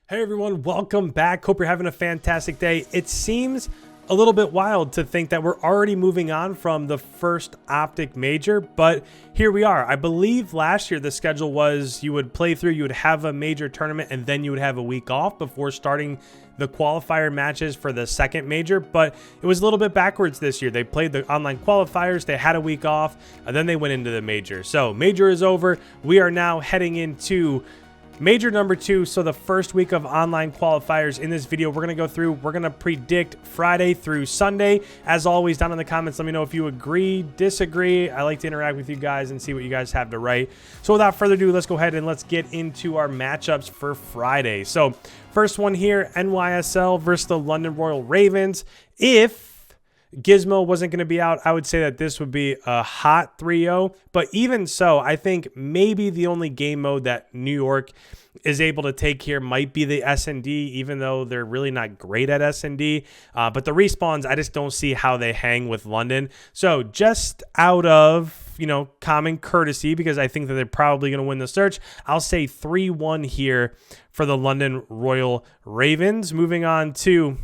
Hey everyone, welcome back. Hope you're having a fantastic day. It seems a little bit wild to think that we're already moving on from the first Optic Major, but here we are. I believe last year the schedule was you would play through, you would have a major tournament, and then you would have a week off before starting the qualifier matches for the second major, but it was a little bit backwards this year. They played the online qualifiers, they had a week off, and then they went into the major. So major is over. We are now heading into Major number 2, so the first week of online qualifiers. In this video, we're going to go through, we're going to predict Friday through Sunday. As always, down in the comments, let me know if you agree, disagree. I like to interact with you guys and see what you guys have to write. So without further ado, let's go ahead and let's get into our matchups for Friday. So first one here, NYSL versus the London Royal Ravens. If Gizmo wasn't going to be out, I would say that this would be a hot 3-0. But even so, I think maybe the only game mode that New York is able to take here might be the S&D, even though they're really not great at S&D. But the respawns, I just don't see how they hang with London. So just out of, common courtesy, because I think that they're probably going to win the search, I'll say 3-1 here for the London Royal Ravens. Moving on to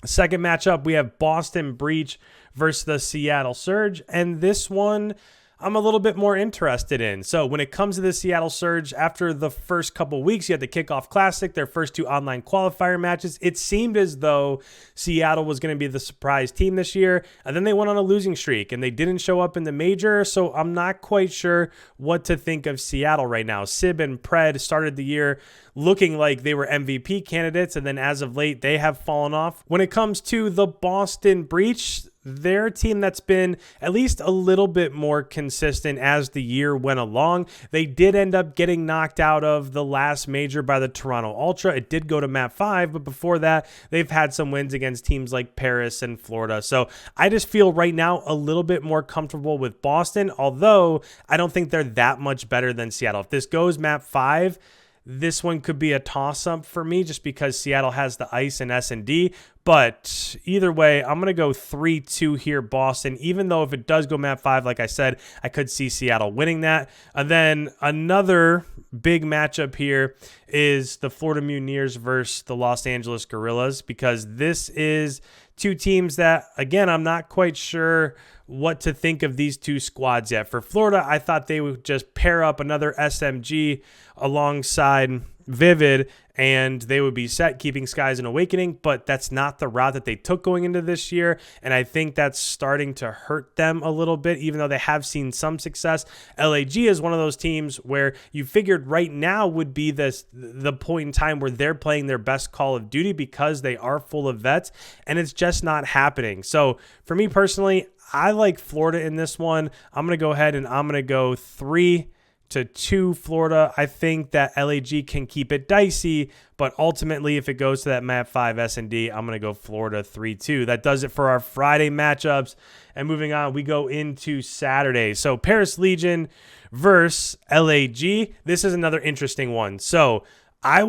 second matchup, we have Boston Breach versus the Seattle Surge, and this one I'm a little bit more interested in. So when it comes to the Seattle Surge, after the first couple weeks, you had the Kickoff Classic, their first 2 online qualifier matches. It seemed as though Seattle was going to be the surprise team this year, and then they went on a losing streak, and they didn't show up in the major, so I'm not quite sure what to think of Seattle right now. Sib and Pred started the year looking like they were MVP candidates, and then as of late, they have fallen off. When it comes to the Boston Breach, they're a team that's been at least a little bit more consistent as the year went along. They did end up getting knocked out of the last major by the Toronto Ultra. It did go to map 5, but before that, they've had some wins against teams like Paris and Florida. So I just feel right now a little bit more comfortable with Boston, although I don't think they're that much better than Seattle. If this goes map 5, this one could be a toss-up for me just because Seattle has the ice and S&D. But either way, I'm going to go 3-2 here, Boston, even though if it does go map 5, like I said, I could see Seattle winning that. And then another big matchup here is the Florida Mutineers versus the Los Angeles Guerrillas, because this is 2 teams that, again, I'm not quite sure what to think of these 2 squads yet. For Florida, I thought they would just pair up another SMG alongside Vivid, and they would be set, keeping Skies and Awakening, but that's not the route that they took going into this year, and I think that's starting to hurt them a little bit, even though they have seen some success. LAG is one of those teams where you figured right now would be the point in time where they're playing their best Call of Duty because they are full of vets, and it's just not happening. So for me personally, I like Florida in this one. I'm going to go ahead and I'm going to go 3-2 Florida. I think that LAG can keep it dicey, but ultimately if it goes to that map 5 S&D, I'm going to go Florida 3-2. That does it for our Friday matchups. And moving on, we go into Saturday. So Paris Legion versus LAG. This is another interesting one. So I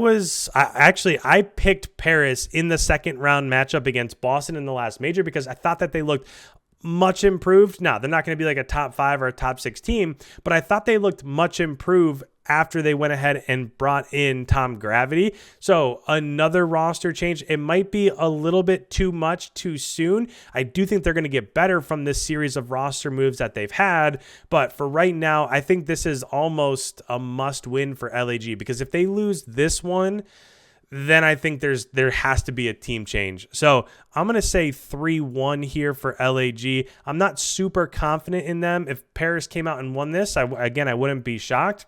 picked Paris in the second round matchup against Boston in the last major because I thought that they looked much improved. Now, they're not going to be like a top 5 or a top 6 team, but I thought they looked much improved after they went ahead and brought in Tom Gravity. So another roster change. It might be a little bit too much too soon. I do think they're going to get better from this series of roster moves that they've had. But for right now, I think this is almost a must win for LAG, because if they lose this one, then I think there has to be a team change. So I'm going to say 3-1 here for LAG. I'm not super confident in them. If Paris came out and won this, I wouldn't be shocked.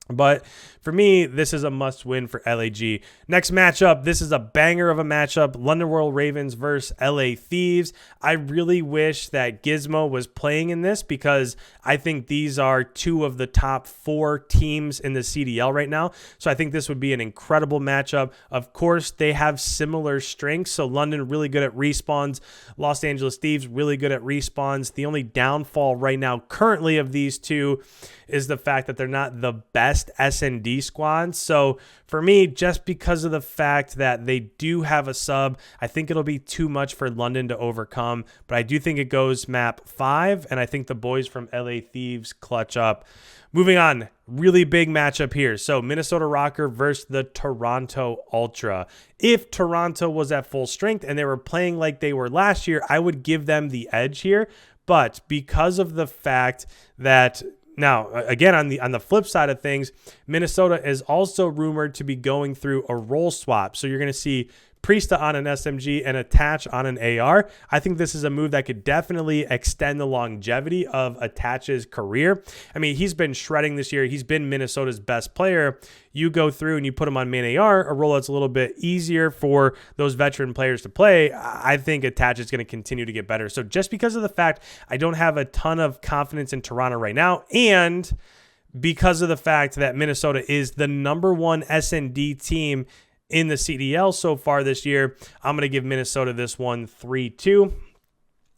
But for me, this is a must win for LAG. Next matchup, this is a banger of a matchup. London Royal Ravens versus LA Thieves. I really wish that Gizmo was playing in this because I think these are 2 of the top 4 teams in the CDL right now. So I think this would be an incredible matchup. Of course, they have similar strengths. So London really good at respawns. Los Angeles Thieves really good at respawns. The only downfall right now currently of these 2 is the fact that they're not the best best S&D squads. So for me, just because of the fact that they do have a sub, I think it'll be too much for London to overcome. But I do think it goes map 5, and I think the boys from LA Thieves clutch up. Moving on, really big matchup here. So Minnesota Rocker versus the Toronto Ultra. If Toronto was at full strength and they were playing like they were last year, I would give them the edge here. But because of the fact that now, again, on the flip side of things, Minnesota is also rumored to be going through a role swap. So you're going to see Priesta on an SMG and Attach on an AR. I think this is a move that could definitely extend the longevity of Attach's career. I mean, he's been shredding this year. He's been Minnesota's best player. You go through and you put him on main AR, a rollout's a little bit easier for those veteran players to play. I think Attach is going to continue to get better. So just because of the fact I don't have a ton of confidence in Toronto right now, and because of the fact that Minnesota is the #1 S&D team in the CDL so far this year, I'm going to give Minnesota this one 3-2.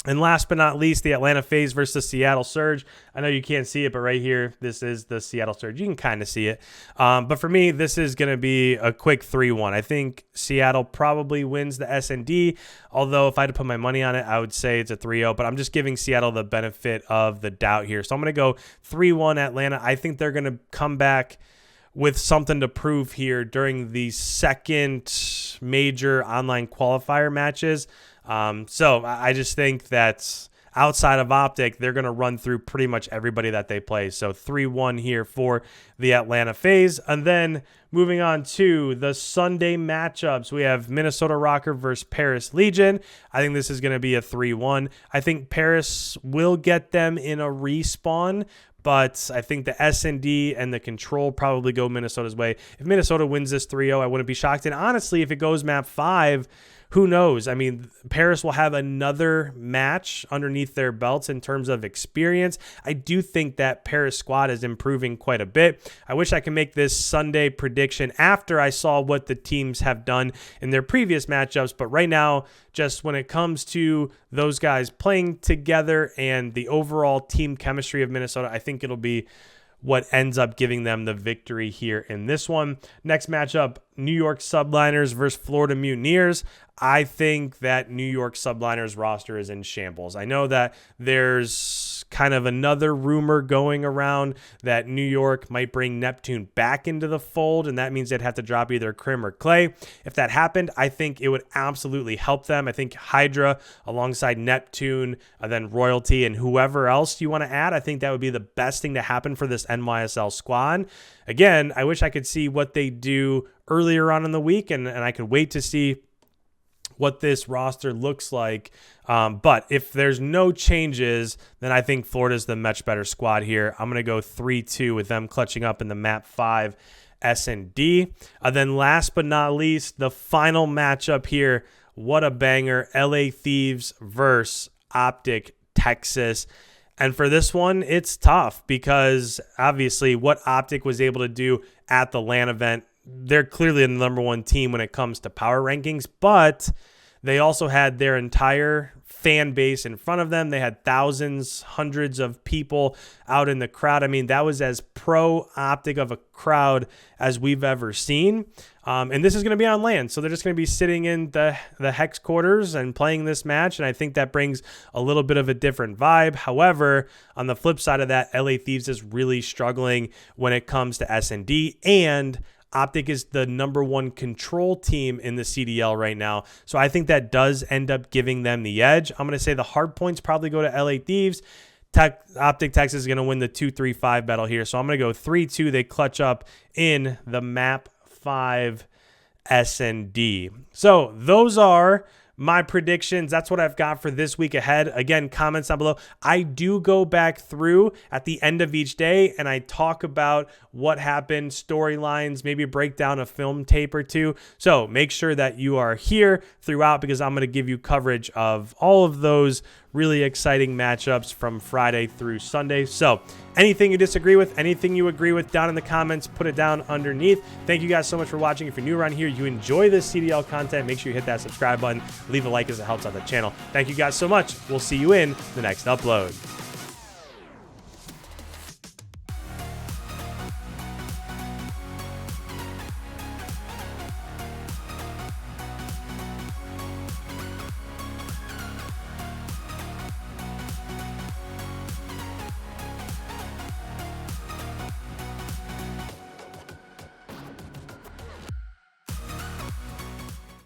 And last but not least, the Atlanta FaZe versus the Seattle Surge. I know you can't see it, but right here, this is the Seattle Surge. You can kind of see it. But for me, this is going to be a quick 3-1. I think Seattle probably wins the S&D, although if I had to put my money on it, I would say it's a 3-0. But I'm just giving Seattle the benefit of the doubt here. So I'm going to go 3-1 Atlanta. I think they're going to come back with something to prove here during the second major online qualifier matches. So I just think that outside of Optic, they're going to run through pretty much everybody that they play. So 3-1 here for the Atlanta FaZe. And then moving on to the Sunday matchups, we have Minnesota Rocker versus Paris Legion. I think this is going to be a 3-1. I think Paris will get them in a respawn, but I think the S&D and the control probably go Minnesota's way. If Minnesota wins this 3-0, I wouldn't be shocked. And honestly, if it goes map 5, who knows? I mean, Paris will have another match underneath their belts in terms of experience. I do think that Paris squad is improving quite a bit. I wish I could make this Sunday prediction after I saw what the teams have done in their previous matchups. But right now, just when it comes to those guys playing together and the overall team chemistry of Minnesota, I think it'll be what ends up giving them the victory here in this one. Next matchup, New York Subliners versus Florida Mutineers. I think that New York Subliners roster is in shambles. I know that there's kind of another rumor going around that New York might bring Neptune back into the fold, and that means they'd have to drop either Krim or Clay. If that happened, I think it would absolutely help them. I think Hydra alongside Neptune, and then Royalty and whoever else you want to add, I think that would be the best thing to happen for this NYSL squad. Again, I wish I could see what they do earlier on in the week, and I could wait to see what this roster looks like. But if there's no changes, then I think Florida's the much better squad here. I'm going to go 3-2 with them clutching up in the map 5 S&D. Then last but not least, the final matchup here. What a banger. LA Thieves versus Optic Texas. And for this one, it's tough because obviously what Optic was able to do at the LAN event, they're clearly the #1 team when it comes to power rankings, but they also had their entire fan base in front of them. They had thousands, hundreds of people out in the crowd. I mean, that was as pro-Optic of a crowd as we've ever seen. And this is going to be on LAN, so they're just going to be sitting in the Hex quarters and playing this match, and I think that brings a little bit of a different vibe. However, on the flip side of that, LA Thieves is really struggling when it comes to S&D, and Optic is the #1 control team in the CDL right now. So I think that does end up giving them the edge. I'm going to say the hard points probably go to LA Thieves. Optic Texas is going to win the 2-3-5 battle here. So I'm going to go 3-2. They clutch up in the map 5 S&D. So those are my predictions. That's what I've got for this week ahead. Again, comments down below. I do go back through at the end of each day and I talk about what happened, storylines, maybe break down a film tape or two. So make sure that you are here throughout because I'm going to give you coverage of all of those really exciting matchups from Friday through Sunday. So anything you disagree with, anything you agree with down in the comments, put it down underneath. Thank you guys so much for watching. If you're new around here, you enjoy this CDL content, make sure you hit that subscribe button, leave a like as it helps out the channel. Thank you guys so much. We'll see you in the next upload.